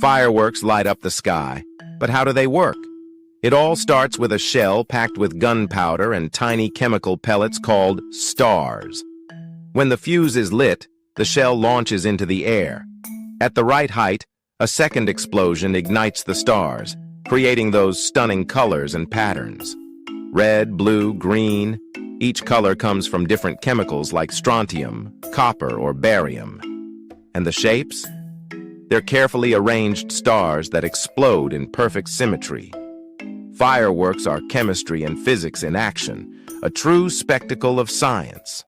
Fireworks light up the sky, but how do they work? It all starts with a shell packed with gunpowder and tiny chemical pellets called stars. When the fuse is lit, the shell launches into the air. At the right height, a second explosion ignites the stars, creating those stunning colors and patterns. Red, blue, green. Each color comes from different chemicals like strontium, copper, or barium. And the shapes? They're carefully arranged stars that explode in perfect symmetry. Fireworks are chemistry and physics in action, a true spectacle of science.